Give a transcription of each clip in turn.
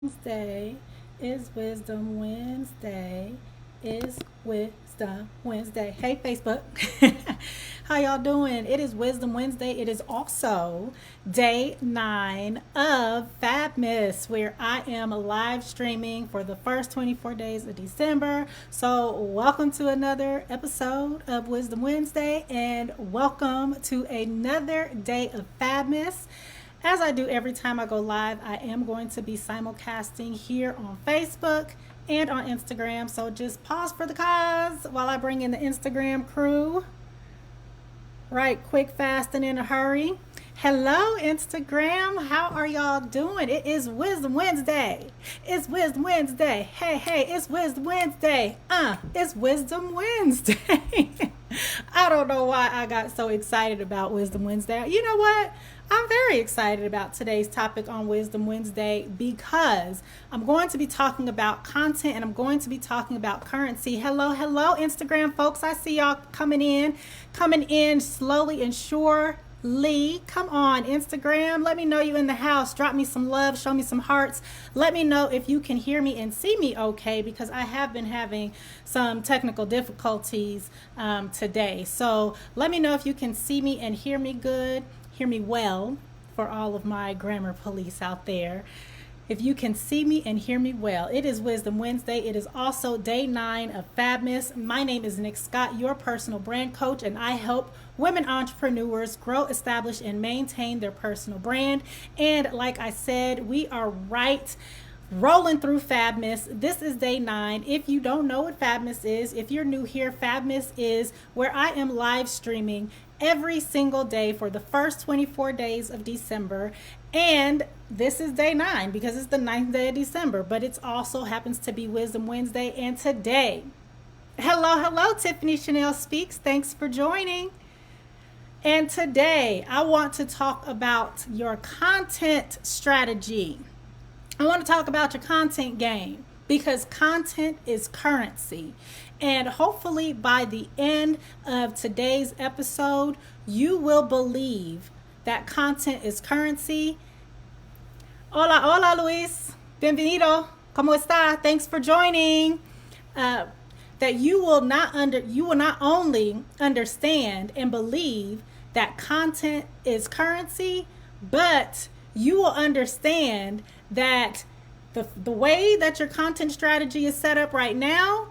Wednesday is Wisdom Wednesday. Is Wisdom Wednesday. Hey, Facebook. How y'all doing? It is Wisdom Wednesday. It is also day 9 of Fabmas, where I am live streaming for the first 24 days of December. So, welcome to another episode of Wisdom Wednesday, and welcome to another day of Fabmas. As I do every time I go live, I am going to be simulcasting here on Facebook and on Instagram. So just pause for the cause while I bring in the Instagram crew. Right, quick, fast, and in a hurry. Hello, Instagram. How are y'all doing? It is Wisdom Wednesday. It's Wisdom Wednesday. Hey, it's Wisdom Wednesday. It's Wisdom Wednesday. I don't know why I got so excited about Wisdom Wednesday. You know what? I'm very excited about today's topic on Wisdom Wednesday because I'm going to be talking about content and I'm going to be talking about currency. Hello, Instagram folks. I see y'all coming in slowly and surely. Come on, Instagram. Let me know you in the house. Drop me some love. Show me some hearts. Let me know if you can hear me and see me okay because I have been having some technical difficulties today. So let me know if you can see me and hear me good. Hear me well for all of my grammar police out there. If you can see me and hear me well, it is Wisdom Wednesday. It is also day 9 of Fabmas. My name is Nick Scott, your personal brand coach, and I help women entrepreneurs grow, establish, and maintain their personal brand. And like I said, we are rolling through Fabmas. This is day 9. If you don't know what Fabmas is, if you're new here, Fabmas is where I am live streaming every single day for the first 24 days of December. And this is day 9 because it's the 9th day of December, but it also happens to be Wisdom Wednesday. And today, hello, Tiffany Chanel Speaks. Thanks for joining. And today, I want to talk about your content strategy. I want to talk about your content game because content is currency. And hopefully by the end of today's episode, you will believe that content is currency. Hola, Luis. Bienvenido. ¿Cómo está? Thanks for joining. That you will not only understand and believe that content is currency, but you will understand that the way that your content strategy is set up right now,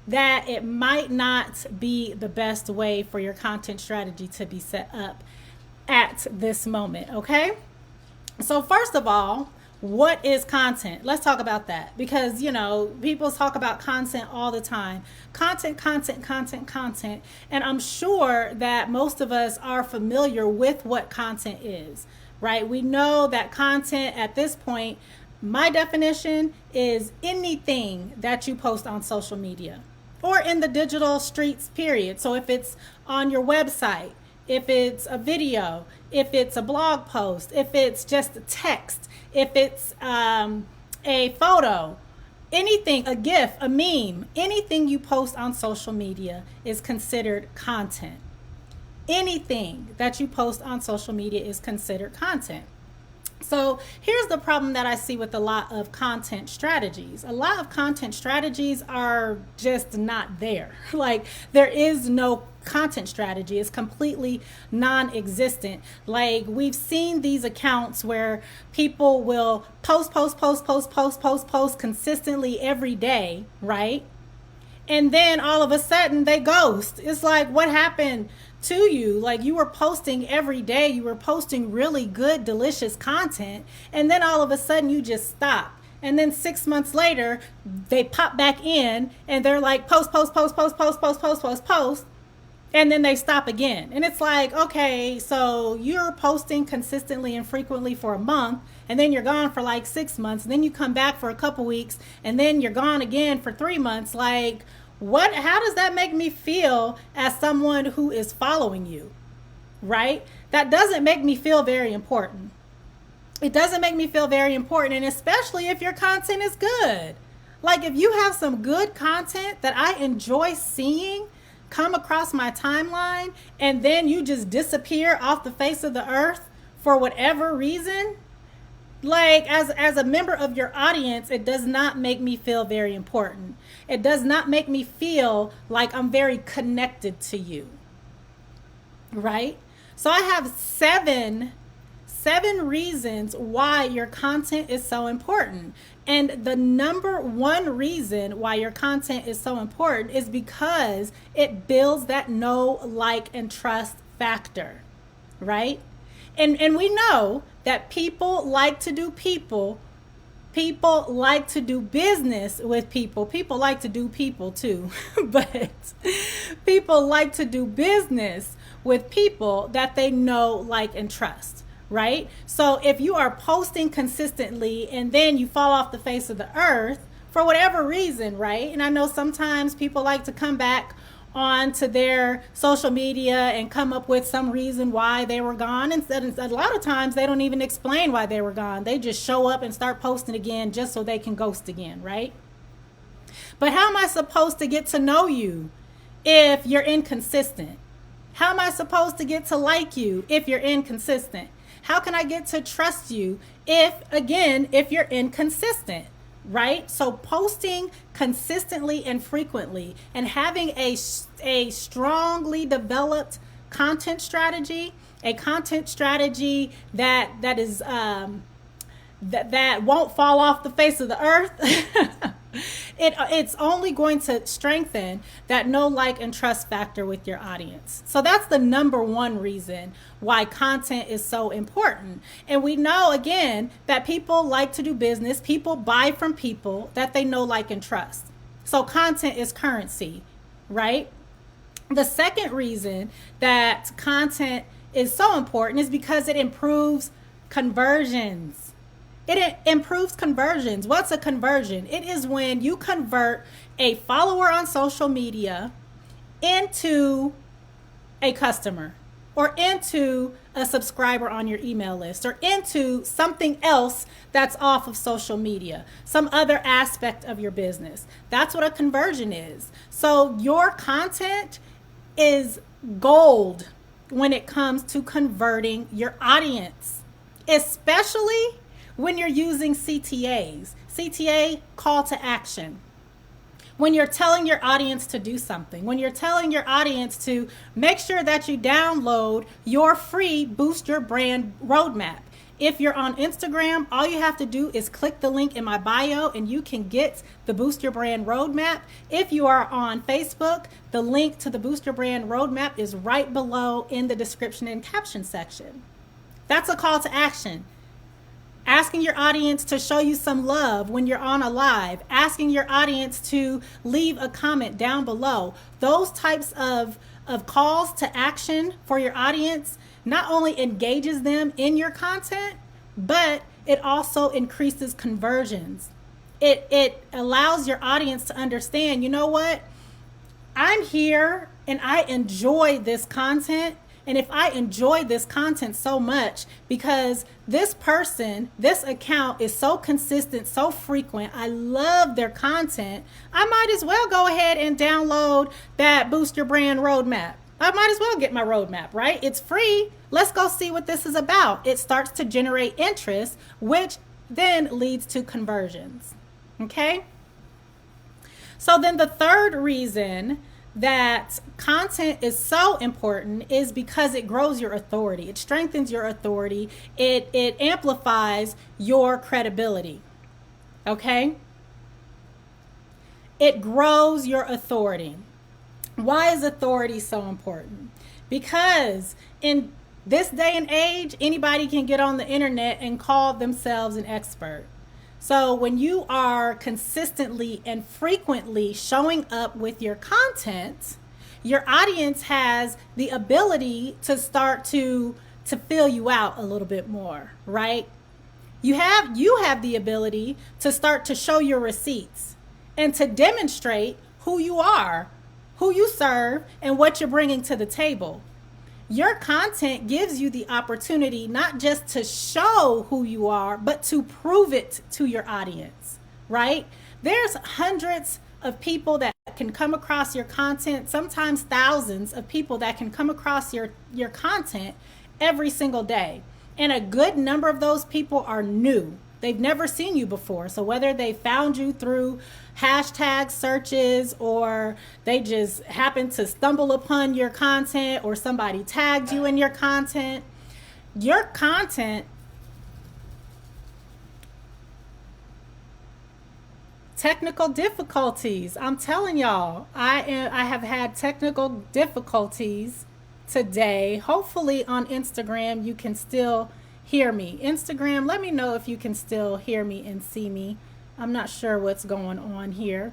that it might not be the best way for your content strategy to be set up at this moment, okay? So first of all, what is content? Let's talk about that because, people talk about content all the time. Content. And I'm sure that most of us are familiar with what content is, right? We know that content at this point, my definition is anything that you post on social media or in the digital streets, period. So if it's on your website, if it's a video, if it's a blog post, if it's just a text, if it's a photo, anything, a GIF, a meme, anything you post on social media is considered content. Anything that you post on social media is considered content. So here's the problem that I see with a lot of content strategies. A lot of content strategies are just not there. Like there is no content strategy. It's completely non-existent. Like we've seen these accounts where people will post consistently every day, right? And then all of a sudden they ghost. It's like, what happened to you? Like you were posting every day, you were posting really good, delicious content, and then all of a sudden you just stop. And then 6 months later, they pop back in and they're like post. And then they stop again. And it's like, okay, so you're posting consistently and frequently for a month, and then you're gone for like 6 months, and then you come back for a couple weeks, and then you're gone again for 3 months. Like, how does that make me feel as someone who is following you, right? That doesn't make me feel very important. It doesn't make me feel very important, and especially if your content is good. Like if you have some good content that I enjoy seeing come across my timeline and then you just disappear off the face of the earth for whatever reason, Like, as a member of your audience, it does not make me feel very important. It does not make me feel like I'm very connected to you, right? So I have seven reasons why your content is so important. And the number one reason why your content is so important is because it builds that know, like, and trust factor, right? And we know that people like to do people. People like to do business with people. People like to do people too. But people like to do business with people that they know, like, and trust, right? So if you are posting consistently and then you fall off the face of the earth for whatever reason, right? And I know sometimes people like to come back onto their social media and come up with some reason why they were gone. And a lot of times they don't even explain why they were gone. They just show up and start posting again just so they can ghost again, right? But how am I supposed to get to know you if you're inconsistent? How am I supposed to get to like you if you're inconsistent? How can I get to trust you if you're inconsistent? Right? So posting consistently and frequently and having a strongly developed content strategy, a content strategy that is that won't fall off the face of the earth. It's only going to strengthen that know, like, and trust factor with your audience. So that's the number one reason why content is so important. And we know, again, that people like to do business. People buy from people that they know, like, and trust. So content is currency, right? The second reason that content is so important is because it improves conversions. It improves conversions. What's a conversion? It is when you convert a follower on social media into a customer or into a subscriber on your email list or into something else that's off of social media, some other aspect of your business. That's what a conversion is. So your content is gold when it comes to converting your audience, especially when you're using CTAs. CTA, call to action. When you're telling your audience to do something, when you're telling your audience to make sure that you download your free Boost Your Brand Roadmap. If you're on Instagram, all you have to do is click the link in my bio and you can get the Boost Your Brand Roadmap. If you are on Facebook, the link to the Boost Your Brand Roadmap is right below in the description and caption section. That's a call to action. Asking your audience to show you some love when you're on a live, asking your audience to leave a comment down below. Those types of calls to action for your audience not only engages them in your content, but it also increases conversions. It allows your audience to understand, you know what? I'm here and I enjoy this content. And if I enjoy this content so much because this person, this account is so consistent, so frequent, I love their content, I might as well go ahead and download that Boost Your Brand Roadmap. I might as well get my roadmap, right? It's free. Let's go see what this is about. It starts to generate interest, which then leads to conversions. Okay? So then the third reason that content is so important is because it grows your authority. It strengthens your authority. It amplifies your credibility. Okay? It grows your authority. Why is authority so important? Because in this day and age, anybody can get on the internet and call themselves an expert. So when you are consistently and frequently showing up with your content, your audience has the ability to start to fill you out a little bit more, right? You have the ability to start to show your receipts and to demonstrate who you are, who you serve, and what you're bringing to the table. Your content gives you the opportunity not just to show who you are, but to prove it to your audience, right? There's hundreds of people that can come across your content, sometimes thousands of people that can come across your content every single day. And a good number of those people are new. They've never seen you before. So whether they found you through hashtag searches or they just happened to stumble upon your content or somebody tagged you in your content technical difficulties. I'm telling y'all, I have had technical difficulties today. Hopefully on Instagram you can still hear me. Instagram, let me know if you can still hear me and see me. I'm not sure what's going on here.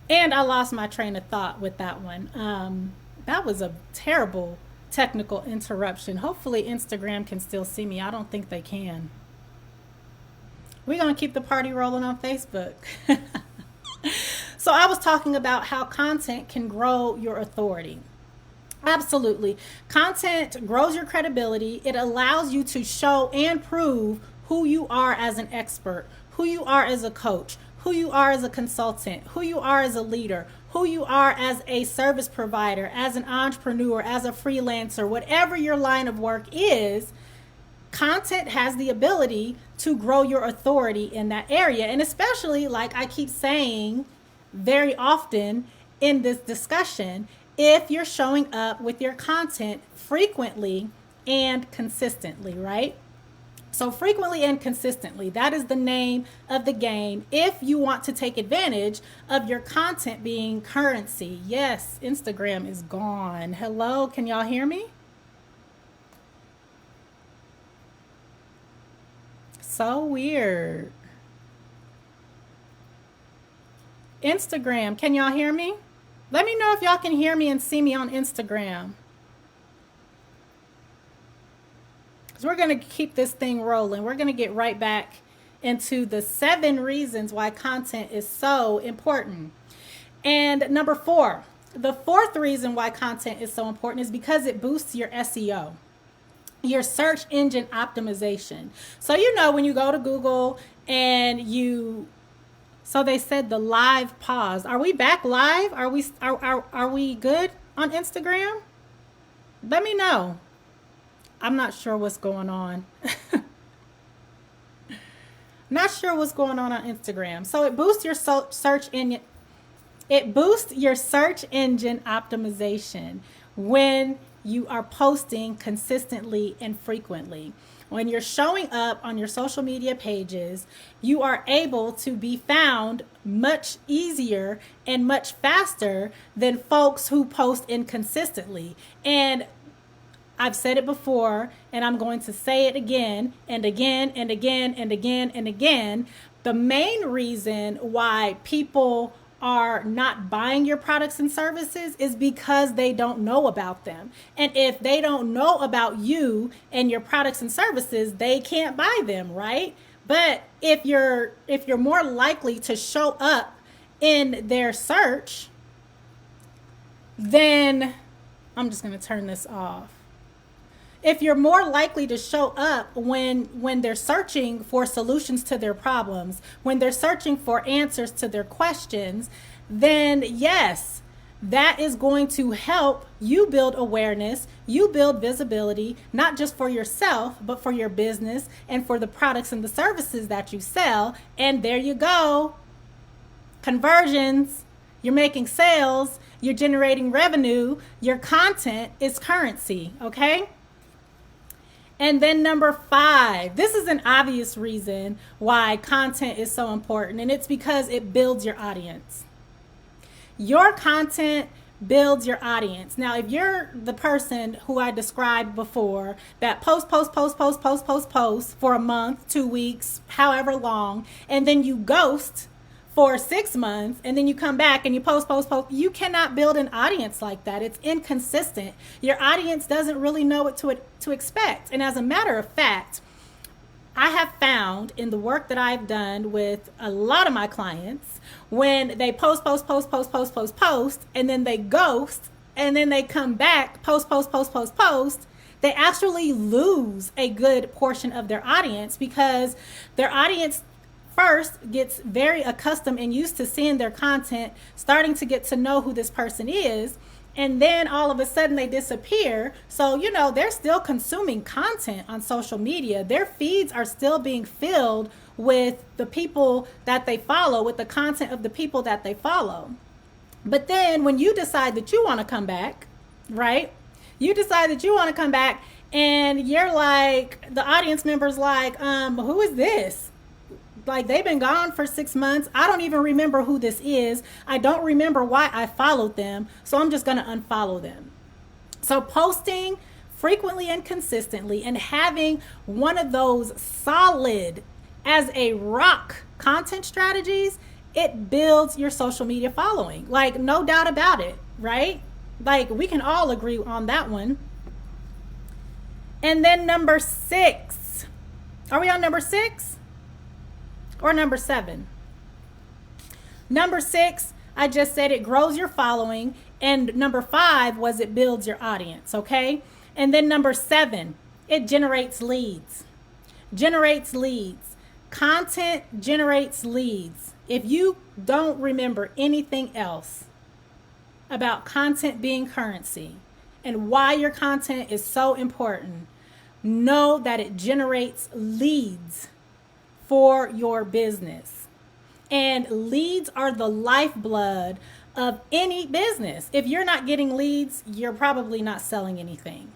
And I lost my train of thought with that one. That was a terrible technical interruption. Hopefully Instagram can still see me. I don't think they can. We're going to keep the party rolling on Facebook. So I was talking about how content can grow your authority. Absolutely. Content grows your credibility. It allows you to show and prove who you are as an expert, who you are as a coach, who you are as a consultant, who you are as a leader, who you are as a service provider, as an entrepreneur, as a freelancer, whatever your line of work is. Content has the ability to grow your authority in that area. And especially, like I keep saying very often in this discussion, if you're showing up with your content frequently and consistently, right? So frequently and consistently, that is the name of the game if you want to take advantage of your content being currency. Yes, Instagram is gone. Hello, can y'all hear me? So weird. Instagram, can y'all hear me? Let me know if y'all can hear me and see me on Instagram. Because we're going to keep this thing rolling. We're going to get right back into the 7 reasons why content is so important. And number 4, the 4th reason why content is so important is because it boosts your SEO. Your search engine optimization. So you know when you go to Google and so they said the live pause. Are we back live? Are we good on Instagram? Let me know. I'm not sure what's going on. Not sure what's going on Instagram. So it boosts your search engine. It boosts your search engine optimization when you are posting consistently and frequently. When you're showing up on your social media pages, you are able to be found much easier and much faster than folks who post inconsistently. And I've said it before, and I'm going to say it again and again and again and again and again. The main reason why people are not buying your products and services is because they don't know about them. And if they don't know about you and your products and services, they can't buy them, right? But if you're more likely to show up in their search, then I'm just going to turn this off. If you're more likely to show up when they're searching for solutions to their problems, when they're searching for answers to their questions, then yes, that is going to help you build awareness, you build visibility, not just for yourself, but for your business and for the products and the services that you sell. And there you go. Conversions, you're making sales, you're generating revenue, your content is currency, okay? And then number 5, this is an obvious reason why content is so important, and it's because it builds your audience. Your content builds your audience. Now, if you're the person who I described before that post for a month, 2 weeks, however long, and then you ghost for 6 months, and then you come back and you post, you cannot build an audience like that. It's inconsistent. Your audience doesn't really know what to expect. And as a matter of fact, I have found in the work that I've done with a lot of my clients, when they post, and then they ghost, and then they come back, post, they actually lose a good portion of their audience because their audience first gets very accustomed and used to seeing their content, starting to get to know who this person is. and then all of a sudden they disappear. So, you know, they're still consuming content on social media. Their feeds are still being filled with the people that they follow, with the content of the people that they follow. But then when you decide that you want to come back, right? You decide that you want to come back, and you're like, the audience member's like, who is this? Like, they've been gone for 6 months. I don't even remember who this is. I don't remember why I followed them. So I'm just going to unfollow them. So posting frequently and consistently and having one of those solid as a rock content strategies, it builds your social media following. Like, no doubt about it, right? Like, we can all agree on that one. And then number 6. Are we on number 6? Or number 7? Number 6, I just said it grows your following. And number 5 was it builds your audience, okay? And then number 7, it generates leads. Generates leads. Content generates leads. If you don't remember anything else about content being currency and why your content is so important, know that it generates leads for your business. And leads are the lifeblood of any business. If you're not getting leads, you're probably not selling anything.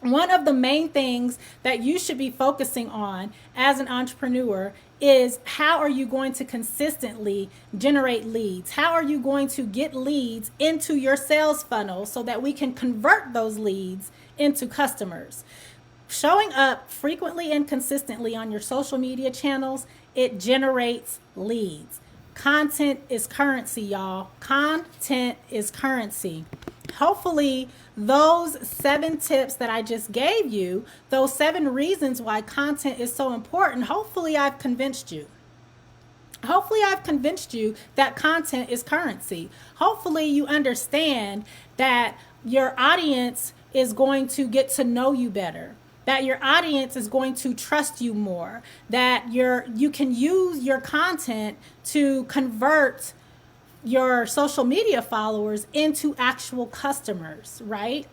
One of the main things that you should be focusing on as an entrepreneur is, how are you going to consistently generate leads? How are you going to get leads into your sales funnel so that we can convert those leads into customers? Showing up frequently and consistently on your social media channels, it generates leads. Content is currency, y'all. Content is currency. Hopefully, those 7 tips that I just gave you, those 7 reasons why content is so important, hopefully I've convinced you. Hopefully I've convinced you that content is currency. Hopefully you understand that your audience is going to get to know you better, that your audience is going to trust you more, that you can use your content to convert your social media followers into actual customers, right?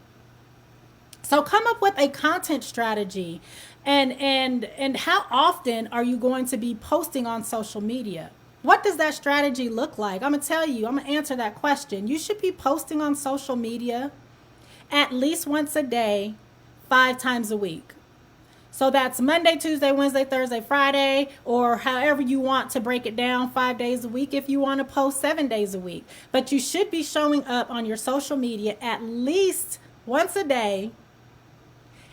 So come up with a content strategy, and how often are you going to be posting on social media? What does that strategy look like? I'm gonna answer that question. You should be posting on social media at least once a day, 5 times a week. So that's Monday, Tuesday, Wednesday, Thursday, Friday, or however you want to break it down, 5 days a week if you want to post 7 days a week. But you should be showing up on your social media at least once a day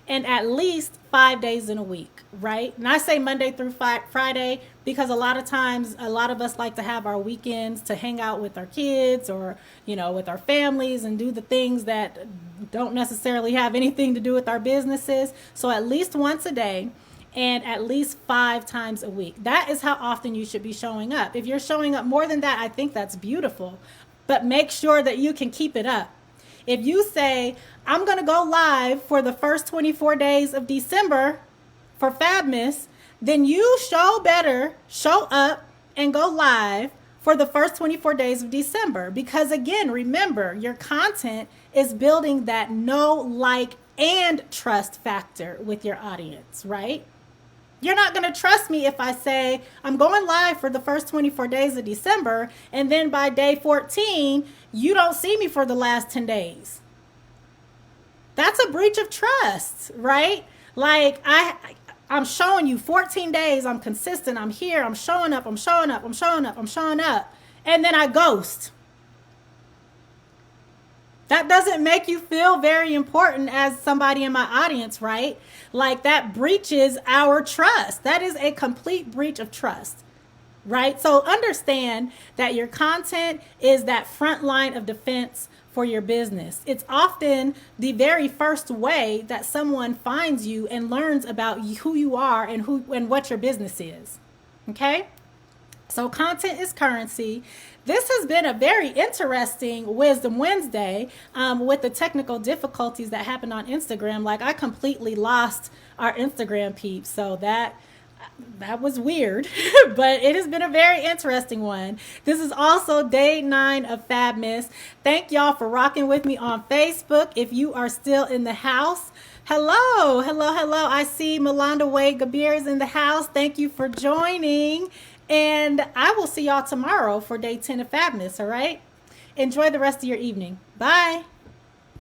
and at least 5 days in a week, right? And I say Monday through Friday because a lot of times, a lot of us like to have our weekends to hang out with our kids or, you know, with our families and do the things that don't necessarily have anything to do with our businesses. So at least once a day and at least 5 times a week. That is how often you should be showing up. If you're showing up more than that, I think that's beautiful. But make sure that you can keep it up. If you say, I'm going to go live for the first 24 days of December for Fabmas, then you better show up and go live for the first 24 days of December. Because again, remember, your content is building that know, like, and trust factor with your audience, right? You're not going to trust me if I say I'm going live for the first 24 days of December, and then by day 14, you don't see me for the last 10 days. That's a breach of trust, right? Like, I'm showing you 14 days, I'm consistent, I'm here, I'm showing up, and then I ghost. That doesn't make you feel very important as somebody in my audience, right? Like, that breaches our trust. That is a complete breach of trust, right? So understand that your content is that front line of defense for your business. It's often the very first way that someone finds you and learns about who you are and what your business is. Okay? So content is currency. This has been a very interesting Wisdom Wednesday with the technical difficulties that happened on Instagram. Like, I completely lost our Instagram peeps. So that That was weird, but it has been a very interesting one. This is also day 9 of Fabmas. Thank y'all for rocking with me on Facebook. If you are still in the house, hello, hello, hello. I see Melanda Wade Gabir is in the house. Thank you for joining. And I will see y'all tomorrow for day 10 of Fabmas, all right? Enjoy the rest of your evening. Bye.